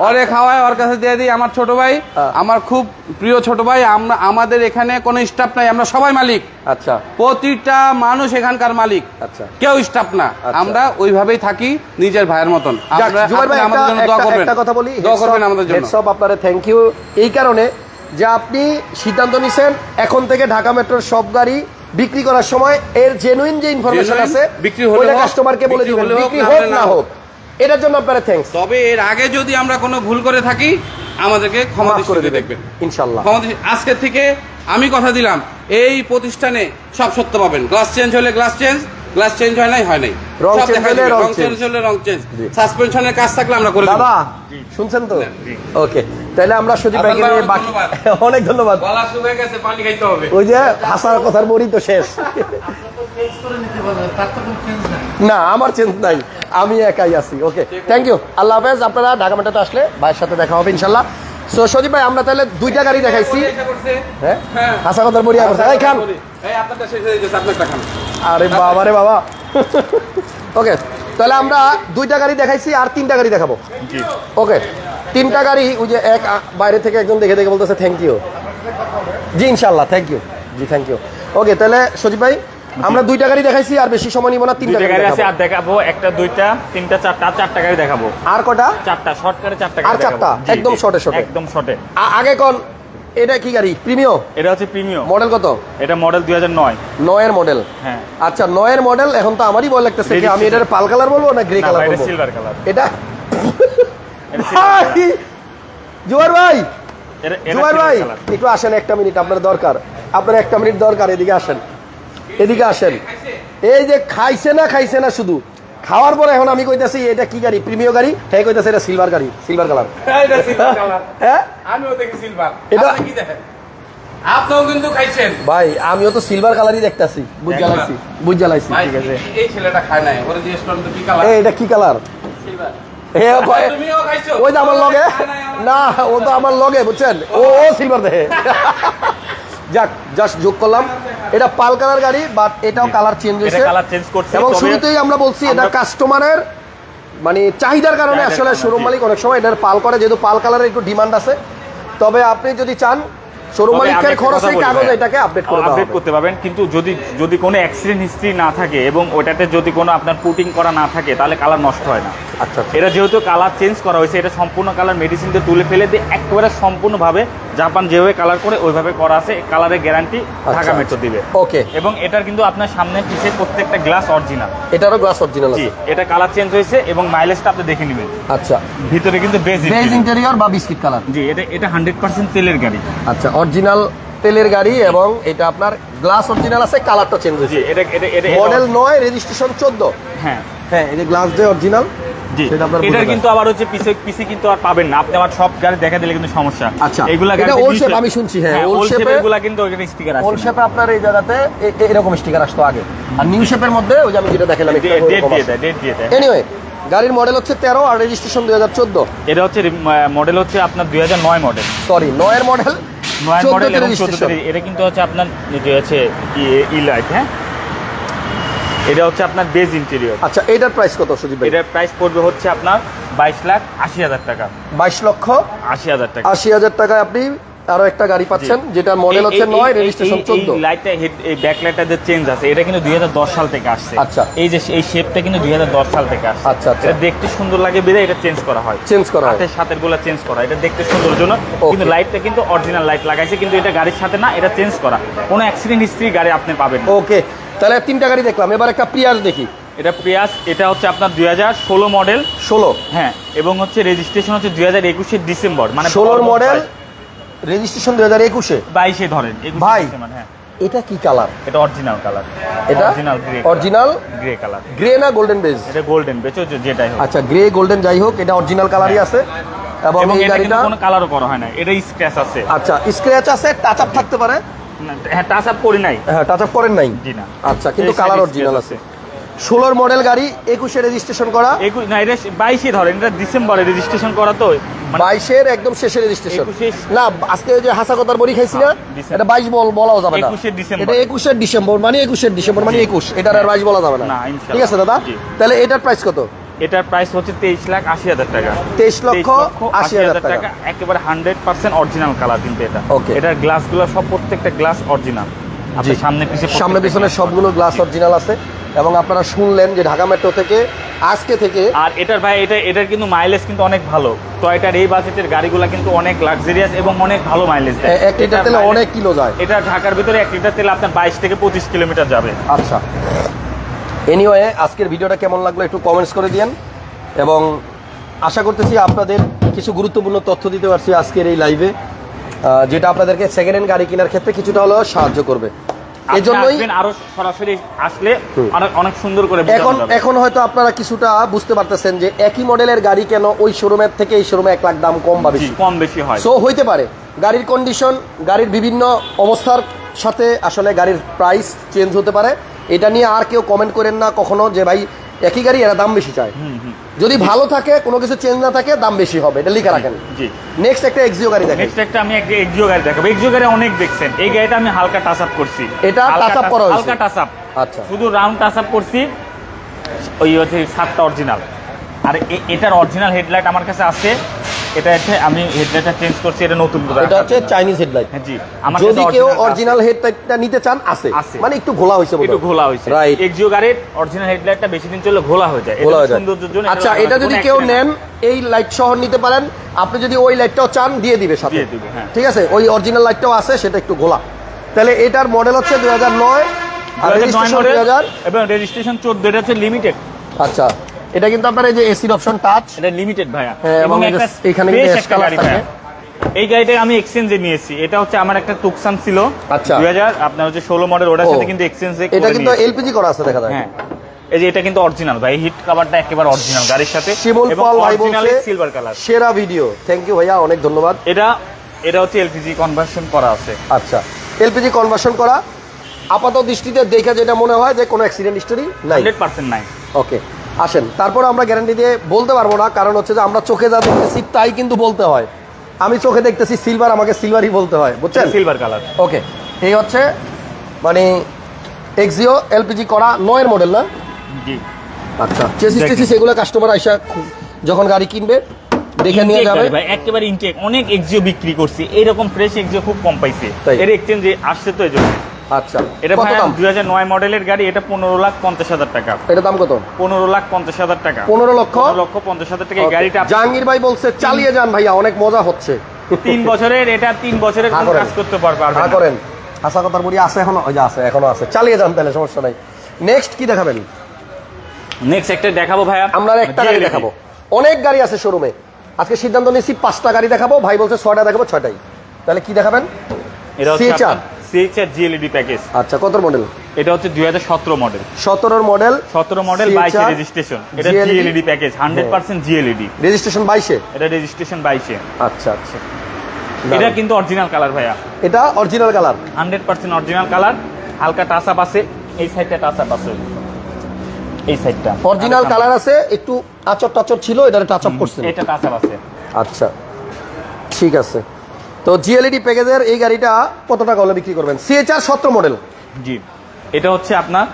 ওরে খাওয়ায়, ওর কাছে দিয়ে দিই। আমার ছোট ভাই, আমার খুব প্রিয় ছোট ভাই। আমাদের এখানে কোনো স্টাফ নাই, আমরা সবাই মালিক, আচ্ছা প্রতিটা মানুষ এখানকার মালিক, আচ্ছা। কেউ স্টাফ না, আমরা ওইভাবেই থাকি নিজের ভাইয়ের মতন। আপনারা জুবাইর ভাই, আমাদের জন্য দোয়া করবেন, একটা কথা বলি, দোয়া করবেন আমাদের জন্য। হেডস আপ আপনারে থ্যাংক ইউ এই কারণে যে আপনি সিদ্ধান্ত নিছেন এখন থেকে ঢাকা মেট্রোর সব গাড়ি বিক্রি করার সময় এর জেনুইন যে ইনফরমেশন Genuine, আছে বিক্রি হলে ওইটা হোক, কাস্টমারকে বলে বিক্রি দিবেন, হলে হোক, বিক্রি না হোক হলে না না হোক, এটার জন্য আপনারা থ্যাঙ্কস। তবে এর আগে যদি আমরা কোনো ভুল করে থাকি আমাদেরকে ক্ষমা মাফ করে দৃষ্টিতে দেবেন দেখবেন ইনশাআল্লাহ। আজকে থেকে আমি কথা দিলাম, এই প্রতিষ্ঠানে সব সত্য পাবেন। গ্লাস চেঞ্জ হলে গ্লাস চেঞ্জ, গ্লাস চেঞ্জ হয় নাই, হয় নাই, রং সব চেঞ্জ দেখা হলে দিবে। রং রং চেঞ্জ চেঞ্জ। হলে রং চেঞ্জ, জি। সাসপেনশনের কাজ থাকলে আমরা করে দেব। দাদা শুনছেন তো? ওকে, তাহলে আমরা সুদীপ ভাইকে হাসান ভাই, নিয়ে বাকি ধন্যবাদ। অনেক ধন্যবাদ। গলা শুকিয়ে গেছে, পানি খাইতে হবে। ওই যে হাসার কথার বড়ি তো শেষ। চেঞ্জ করে নিতে পারবে, তার তো কোনো চেঞ্জ নাই। না, আমার চেঞ্জ নাই, আমি একাই আছি। ওকে, থ্যাংক ইউ, আল্লাহ হাফেজ। আপনারা ঢাকা মেট্রোতে আসলে ভাইয়ের সাথে দেখা হবে ইনশাল্লাহ। সো সদীপ ভাই, আমরা তাহলে দুইটা গাড়ি দেখাইছি। হ্যাঁ, হ্যাঁ। হাসা কথার বড়ি করছে, এই খান। এই আপনারটা শেষ হয়ে গেছে, আপনারটা খান। আরে বাবা রে বাবা। ওকে, তাহলে আমরা দুইটা গাড়ি দেখাইছি, আর তিনটা গাড়ি দেখাবো। ওকে, তিনটা গাড়ি ওই যে এক বাইরে থেকে একজন দেখে দেখে বলতেছে থ্যাংক ইউ। জি ইনশাল্লাহ, থ্যাংক ইউ। জি থ্যাংক ইউ। ওকে, তাহলে সজীব ভাই, আমরা দুইটা গাড়ি দেখাইছি, আর বেশি সময় নিব না, তিনটা দুইটা গাড়ি গাড়ি আছে, দেখাবো। আর দেখাবো একটা, দুইটা, তিনটা, চারটা, আর চারটা গাড়ি দেখাবো। আর কটা? চারটা শর্টকাটে, চারটা আর গাড়ি চারটা? দেখাবো। জি, একদম জি, short এ short এ। একদম শর্টে। আগে কোন এটা কি গাড়ি প্রিমিও? এটা হচ্ছে প্রিমিয়াম মডেল কত? এটা মডেল 2009। 9 এর মডেল। হ্যাঁ আচ্ছা 9 এর মডেল। এখন তো আমারই বল লাগতেছে কি আমি এটার পাল কালার বলবো না গ্রে কালার এটা বলবো? Silver colour. এটা এটা ভাই, জুয়ার ভাই, এটা জুয়ার ভাই একটু আসেন, একটা মিনিট আপনার দরকার, আপনার একটা মিনিট দরকার, এদিকে আসেন, এদিকে আসেন। এই যে খাইছে না শুধু খাওয়ার পরে এখন আমি কইতাছি এটা কি গাড়ি প্রিমিয়াম গাড়ি, হ্যাঁ কইতাছে এটা সিলভার গাড়ি, সিলভার কালার। এটা সিলভার কালার, হ্যাঁ আমিও দেখি সিলভার। এটা আপনি কি দেখেন? আপনিও কিন্তু খাইছেন ভাই, আমিও তো সিলভার কালারই দেখতাছি, বুঝ জ্বালাইছি, বুঝ জ্বালাইছি। ভাই, ঠিক আছে, এই ছেলেটা খায় নাই, ওরে জিজ্ঞেস করেন তো কি কালার? এটা কি কালার? সিলভার। এ কয় তুমিও খাইছো? ওই যে আমার লগে, না ও তো আমার লগে, বুঝছেন, ও সিলভার দেখে। যাক, জাস্ট যোগ করলাম। এটা পাল কালার গাড়ি, বাট এটাও কালার চেঞ্জ এটা হয়েছে। কালার চেঞ্জ করছে। এবং তবে শুরুতেই আমরা বলছি এটা আমরা- কাস্টমারের মানে চাহিদার কারণে চাহিদার আসলে কারণে, শোরুম জি। মালিক অনেক সময় এটার পাল করে, যেহেতু পাল কালারের একটু ডিমান্ড আছে। তবে আপনি যদি চান শোরুম তবে আমি মালিকের একটা খরচে কথা বলি কাগজ ভাই, এটাকে আপডেট করে দেওয়া আপডেট হবে। করতে পারবেন, কিন্তু যদি কোনো অ্যাক্সিডেন্ট হিস্ট্রি না থাকে এবং ওটাতে যদি কোনো আপনার পুটিং করা না থাকে তাহলে কালার নষ্ট হয় না। আচ্ছা আচ্ছা। এটা যেহেতু কালার চেঞ্জ করা হয়েছে, এটা সম্পূর্ণ কালার মেডিসিন দিয়ে তুলে ফেলে দিয়ে একেবারে সম্পূর্ণভাবে জাপান যেভাবে কালার করে ওইভাবে করা আছে। কালারের গ্যারান্টি ঢাকা মেট্রো দিবে। ওকে, এবং এটার কিন্তু আপনার সামনে পিছে প্রত্যেকটা গ্লাস অরিজিনাল। এটারও গ্লাস অরিজিনাল জি, আছে। এটা কালার চেঞ্জ হয়েছে এবং মাইলেজটা আপনি দেখে নেবেন। আচ্ছা, ভিতরে কিন্তু বেজ বেজ ইন্টেরিয়র বা বিস্কিট কালার। জি, এটা 100% তেলের গাড়ি। আচ্ছা, অরিজিনাল তেলের গাড়ি এবং এটা আপনার গ্লাস অরিজিনাল আছে, কালারটা চেঞ্জ জি, হয়েছে। এটা এটা এটা মডেল 9, রেজিস্ট্রেশন 14। হ্যাঁ হ্যাঁ, এই যে গ্লাস যে অরিজিনাল। জি, সেটা আপনার এটার বুঝতে কিন্তু আবার হচ্ছে পিছে কিন্তু আর পাবেন না আপনি। আমার সব গাড়ি দেখা দিলে কিন্তু সমস্যা। আচ্ছা, এইগুলা এটা গাড়িতে old new shape shape- আমি শুনছি, হ্যাঁ, হ্যাঁ, old old shape shape এ- এরগুলা কিন্তু ওখানে স্টিকার আছে। ওল্ড শেপে আপনার এই জায়গাতে এরকম স্টিকার আসতো আগে, আর নিউ শেপের মধ্যে ওই যে আমি যেটা দেখালাম ডেট দিয়ে দেয়। এনিওয়ে, গাড়ির মডেল হচ্ছে 13 আর রেজিস্ট্রেশন 2014। এটা হচ্ছে মডেল হচ্ছে আপনার 2009 মডেল। সরি, 9 এর মডেল, 9 মডেল 14 এবং রেজিস্ট্রেশন। 14 এটা কিন্তু হচ্ছে আপনার যে হচ্ছে লাইট। হ্যাঁ, এটা হচ্ছে আপনার বেজ ইন্টেরিয়র। আচ্ছা, এটার প্রাইস কত সুজিত ভাই? এটার প্রাইস পড়বে হচ্ছে আপনার 22,80,000 টাকা। 22,80,000 টাকা। 80,000 টাকায় আপনি আরো একটা গাড়ি পাচ্ছেন, যেটা মডেল হচ্ছে 9, রেজিস্ট্রেশন 14। এই লাইটটা এই ব্যাক লাইটটা যে চেঞ্জ আছে, এটা কিন্তু 2010 সাল থেকে আসছে। আচ্ছা। এই যে এই শেপটা কিন্তু 2010 সাল থেকে আসছে। আচ্ছা, আচ্ছা। এটা দেখতে সুন্দর লাগে বিধায় এটা চেঞ্জ করা হয়। চেঞ্জ করা হয়। হাতের সাথের গুলা চেঞ্জ করা, এটা দেখতে সুন্দর জন্য। কিন্তু লাইটটা কিন্তু অরিজিনাল লাইট লাগাইছে, কিন্তু এটা গাড়ির সাথে না, এটা চেঞ্জ করা। কোনো অ্যাক্সিডেন্ট হিস্ট্রি গাড়ি আপনি পাবেন না। ওকে, তাহলে 3টা গাড়ি দেখলাম, এবার একটা প্রিয়াস দেখি। এটা প্রিয়াস, এটা হচ্ছে আপনার 2016 মডেল। 16। হ্যাঁ, এবং হচ্ছে রেজিস্ট্রেশন হচ্ছে 2021 ডিসেম্বর, মানে 16 মডেল, রেজিস্ট্রেশন 2021-এ। 22-এ ধরেন। 21 ভাই, ডিসেম্বর, হ্যাঁ। এটা কি কালার? এটা অরিজিনাল কালার। এটা original grey. Original grey colour. Grey না গোল্ডেন বেজ? এটা গোল্ডেন বেচো যেটাই হোক। আচ্ছা, গ্রে গোল্ডেন যাই হোক, এটা অরিজিনাল কালারই আছে। এবং এবং এই এটা গাড়িটা, কিন্তু কোনো কালারও করা হয় না, এটা স্ক্র্যাচ আছে। আচ্ছা, স্ক্র্যাচ আছে, টাচ আপ থাকতে পারে। হ্যাঁ, টাচ আপ করি নাই। হ্যাঁ, টাচ আপ করেন নাই? জি না। আচ্ছা, কিন্তু এই কালার side অরিজিনাল scratch আছে। 16 মডেল গাড়ি, 21-এ রেজিস্ট্রেশন করা। না, এটা 22-এ ধরেন, এটা ডিসেম্বরে রেজিস্ট্রেশন করা তো। মানে 22-এর একদম শেষে রেজিস্ট্রেশন। 21-এ না, আজকে ওই যে হাসা কথার বড়ি খাইছি না, ডিসেম্বর। এটা 22 বলাও যাবে না। 21-এর ডিসেম্বর। এটা 21-এর ডিসেম্বর মানে 21-এর ডিসেম্বর মানে 21, এটার আর 22 বলা যাবে না। না, ইনশাআল্লাহ। ঠিক আছে দাদা, জি। তাহলে এটার প্রাইস কত? এটার প্রাইস হচ্ছে 23,80,000 টাকা। 23,80,000 টাকা। একেবারে 100% অরিজিনাল কালার কিন্তু এটা। Okay. এটার গ্লাসগুলো সব প্রত্যেকটা গ্লাস অরিজিনাল। আপনি সামনে পিছে সামনে পিছনে সবগুলো গ্লাস অরিজিনাল আছে। এবং আপনারা শুনলেন যে ঢাকা মেট্রো থেকে আজকে থেকে, আর এটার ভাই এটার কিন্তু মাইলেজ কিন্তু অনেক ভালো। টয়োটার এই বাজেটের গাড়িগুলো কিন্তু অনেক লাক্সারিয়াস এবং অনেক ভালো মাইলেজ দেয়। 1 লিটার তেলে অনেক কিলো যায়। এটা ঢাকার ভিতরে 1 লিটার তেল আপনার 22 থেকে 25 কিলোমিটার যাবে। আচ্ছা, এনিওয়ে, আজকের ভিডিওটা কেমন লাগলো একটু কমেন্টস করে দিয়েন। এবং আশা করতেছি আপনাদের কিছু গুরুত্বপূর্ণ তথ্য দিতে পারছি আজকের এই লাইভে, যেটা আপনাদেরকে সেকেন্ড হ্যান্ড গাড়ি কেনার ক্ষেত্রে কিছুটা হলেও সাহায্য করবে। এই জন্যই আরো সরাসরি আসলে অনেক সুন্দর করে বোঝানো যাবে। এখন হয়তো আপনারা কিছুটা বুঝতে পারতেছেন যে একই মডেলের গাড়ি কেন ওই শোরুমের থেকে এই শোরুমে 1 লাখ দাম কম বা বেশি। কম বেশি হয়। সো হইতে পারে গাড়ির কন্ডিশন, গাড়ির বিভিন্ন অবস্থার সাথে আসলে গাড়ির প্রাইস চেঞ্জ হতে পারে। এটা নিয়ে আর কেউ কমেন্ট করেন না কখনো যে ভাই একই গাড়ি এরা দাম বেশি চায়। যদি ভালো থাকে, কোনো কিছু চেঞ্জ না থাকে, দাম বেশি হবে, এটা লিখে রাখেন। জি। নেক্সট একটা এক্সিও গাড়ি দেখেন। নেক্সট একটা আমি একটা এক্সিও গাড়ি দেখাবো। এক্সিও গাড়ি অনেক দেখছেন, এই গাড়িটা আমি হালকা টাচ আপ করছি। এটা হালকা touch up করা হয়েছে? হালকা টাচ আপ, আচ্ছা, শুধু রাউন্ড টাচ আপ করছি। ওই হচ্ছে 7টা অরিজিনাল। আর এটার অরিজিনাল হেডলাইট আমার কাছে আছে। এটা হচ্ছে আমি হেডলাইটটা চেঞ্জ করছি, এটা নতুন করে এটা হচ্ছে চাইনিজ হেডলাইট। হ্যাঁ জি, আমার যদি কাছে কেউ original অরিজিনাল হেডলাইটটা নিতে চান আছে, আছে। মানে একটু ঘোলা হয়েছে একটু ঘোলা হয়েছে। রাইট, এক্সিও গাড়ির অরিজিনাল হেডলাইটটা বেশি দিন চললে ঘোলা হয়ে যায়, ঘোলা এটা হয়ে যায়। সৌন্দর্যের জন্য। আচ্ছা, এটা যদি কেউ নেন এই লাইট সহ নিতে পারেন, আপনি যদি ওই লাইটটাও চান দিয়ে দিবে সাথে, দিয়ে দিবে, হ্যাঁ। ঠিক আছে। ওই অরিজিনাল লাইটটাও আছে, সেটা একটু ঘোলা। তাহলে এটার মডেল হচ্ছে 2009 আর রেজিস্ট্রেশন 2000 এবং রেজিস্ট্রেশন 14, এটা হচ্ছে লিমিটেড। আচ্ছা, এটা কিন্তু আপনার এই যে এসির অপশন টাচ, এটা লিমিটেড ভাইয়া, হ্যাঁ, এবং একটা এখানে fresh কিন্তু একটা কালার গাড়ি থাকে। ভাইয়া। এই গাড়িটা আমি এক্সচেঞ্জে নিয়েছি, এটা হচ্ছে আমার একটা তুকসান ছিল আচ্ছা। 2000 আপনার হচ্ছে 16 মডেল, ওটার ও, সাথে কিন্তু এক্সচেঞ্জে এটা কিন্তু এলপিজি করা আছে দেখা যায়। হ্যাঁ, এই যে এটা কিন্তু অরিজিনাল ভাই, হিট কভারটা একেবারে অরিজিনাল গাড়ির সাথে, শিমুল এবং পাল ভাই অরিজিনালি বলছে সিলভার কালার। সেরা ভিডিও, থ্যাংক ইউ ভাইয়া, অনেক ধন্যবাদ। এটা হচ্ছে এলপিজি কনভার্সন করা আছে। আচ্ছা, এলপিজি কনভার্সন করা, আপাত দৃষ্টিতে দেখে যেটা মনে হয় যে কোনো অ্যাক্সিডেন্ট হিস্টোরি নাই, 100% নাই। ওকে। আসেন, তারপর আমরা গ্যারান্টি দিয়ে বলতে পারবো না, কারণ হচ্ছে যে আমরা চোখে যা দেখতেছি তাই কিন্তু বলতে হয়। আমি চোখে দেখতেছি সিলভার, আমাকে সিলভারই বলতে হয়, বুঝছেন? Silver colour. ওকে, এই হচ্ছে মানে এক্সিও এলপিজি করা 9 এর মডেল না? জি। আচ্ছা, চেসিস টেসিস এগুলো কাস্টমার আইসা যখন গাড়ি কিনবে দেখে নিয়ে Intake যাবে। গাড়ি ভাই, একেবারে ইনটেক। অনেক এক্সিও বিক্রি করছি, এরকম ফ্রেশ এক্সিও খুব কম পাইছে, তাই? এর এক্সচেঞ্জে আসছে তো এইজন্য। আচ্ছা, এটা কত ভাই দাম? 2009 মডেলের গাড়ি, এটা 15,50,000 টাকা। এটা দাম কত? 15,50,000 টাকা। 15,50,000 টাকা এই গাড়িটা। জাহাঙ্গীর ভাই বলছে চালিয়ে যান ভাইয়া, অনেক মজা হচ্ছে। 3 বছরের, এটা 3 বছরের হ্যাঁ কোন করেন। কাজ করতে পারবে আর হ্যাঁ করেন, আশা কথার বড়ি আছে এখনো, ওই যে আছে এখনো আছে, চালিয়ে যান তাহলে সমস্যা নাই। নেক্সট কি দেখাবেন? নেক্সট একটা দেখাবো ভাইয়া, আমরা একটা গাড়ি দেখাবো, অনেক গাড়ি আছে শোরুমে। আজকে সিদ্ধান্ত নিয়েছি 5টা গাড়ি দেখাবো, ভাই বলছে 6টা দেখাবো, 6টাই। তাহলে কি দেখাবেন? এটা হচ্ছে CHR CHR জিএলইডি প্যাকেজ। আচ্ছা, কত মডেল? এটা হচ্ছে 2017 মডেল। 17 model, 17 model, 22 registration. এটা GLED জিএলইডি প্যাকেজ, 100% জিএলইডি। রেজিস্ট্রেশন 22-এ। এটা রেজিস্ট্রেশন 22-এ। আচ্ছা আচ্ছা, এটা কিন্তু অরিজিনাল কালার ভাইয়া, এটা অরিজিনাল কালার, 100% অরিজিনাল কালার। হালকা টাচ আপ আছে, এই সাইডটা টাচ আপ আছে, এই সাইডটা অরিজিনাল কালার আছে, একটু আচর টাচর ছিল, এটা টাচ আপ করছেন। এটা টাচ আপ আছে। আচ্ছা, ঠিক আছে। তো জিএলইডি প্যাকেজের এই গাড়িটা কত টাকা হলে বিক্রি করবেন? সিএচআর 17 মডেল। জি, এটা হচ্ছে আপনার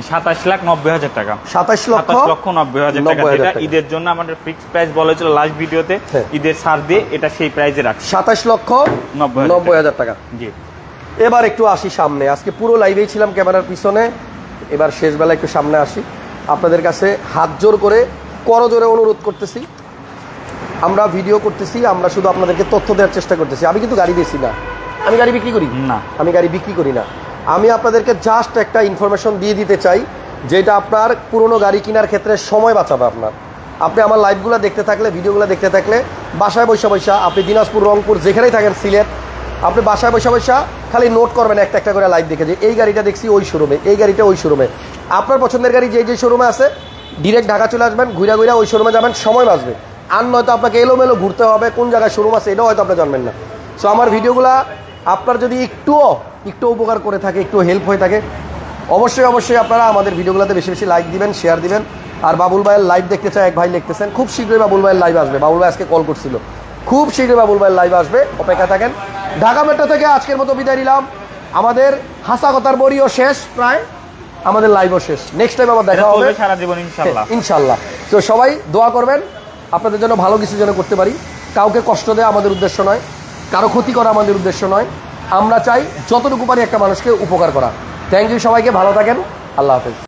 27,90,000 টাকা। 27,90,000 টাকা, যেটা ঈদের জন্য আমাদের ফিক্সড প্রাইস বলা হয়েছিল লাস্ট ভিডিওতে, হ্যাঁ। ঈদের ছাড় দিয়ে এটা সেই প্রাইসে রাখছি। 27,90,000 টাকা। জি। এবার একটু আসি সামনে, আজকে পুরো লাইভেই ছিলাম ক্যামেরার পিছনে, এবার শেষ বেলা একটু সামনে আসি। আপনাদের কাছে হাত জোর করে করজোরে অনুরোধ করতেছি, আমরা ভিডিও করতেছি, আমরা শুধু আপনাদেরকে তথ্য দেওয়ার চেষ্টা করতেছি। আমি কিন্তু গাড়ি দিয়েছি না, আমি গাড়ি বিক্রি করি না, আমি গাড়ি বিক্রি করি না। আমি আপনাদেরকে জাস্ট একটা ইনফরমেশন দিয়ে দিতে চাই, যেটা আপনার পুরনো গাড়ি কেনার ক্ষেত্রে সময় বাঁচাবে আপনার। আপনি আমার লাইভগুলো দেখতে থাকলে, ভিডিওগুলো দেখতে থাকলে, বাসায় বৈশা আপনি দিনাজপুর, রংপুর যেখানেই থাকেন, সিলেট, আপনি বাসায় বৈশা খালি নোট করবেন একটা একটা করে লাইভ দেখে, যে এই গাড়িটা দেখছি ওই শোরুমে, এই গাড়িটা ওই শোরুমে। আপনার পছন্দের গাড়ি যে শোরুমে আছে ডিরেক্ট ঢাকা চলে আসবেন, ঘুরা ওই শোরুমে যাবেন, সময় বাঁচবে। আর নয়তো আপনাকে এলোমেলো ঘুরতে হবে, কোন জায়গায় শোরুম আছে এটাও হয়তো আপনি জানবেন না। সো আমার ভিডিওগুলো আপনার যদি একটু উপকার করে থাকে, একটু হেল্প হয়ে থাকে, অবশ্যই আপনারা আমাদের ভিডিওগুলোতে বেশি বেশি লাইক দিবেন, শেয়ার দিবেন। আর বাবুল ভাইয়ের লাইভ দেখতে চাই এক ভাই লিখতেছেন, খুব শীঘ্রই বাবুল ভাইয়ের লাইভ আসবে। বাবুল ভাই আজকে কল করছিল, খুব শীঘ্রই বাবুল ভাইয়ের লাইভ আসবে, অপেক্ষা থাকেন। ঢাকা মেট্রো থেকে আজকের মতো বিদায় নিলাম। আমাদের হাসা কথার বড়িও শেষ, প্রায় আমাদের লাইভও শেষ। নেক্সট টাইম আবার দেখা হবে সারা জীবন ইনশাআল্লাহ। ইনশাআল্লাহ। তো সবাই দোয়া করবেন আপনাদের জন্য, ভালো কিছু যেন করতে পারি। কাউকে কষ্ট দেওয়া আমাদের উদ্দেশ্য নয়, কারো ক্ষতি করা আমাদের উদ্দেশ্য নয়। আমরা চাই যতটুকু পারি একটা মানুষকে উপকার করা। থ্যাংক ইউ সবাইকে, ভালো থাকেন, আল্লাহ হাফেজ।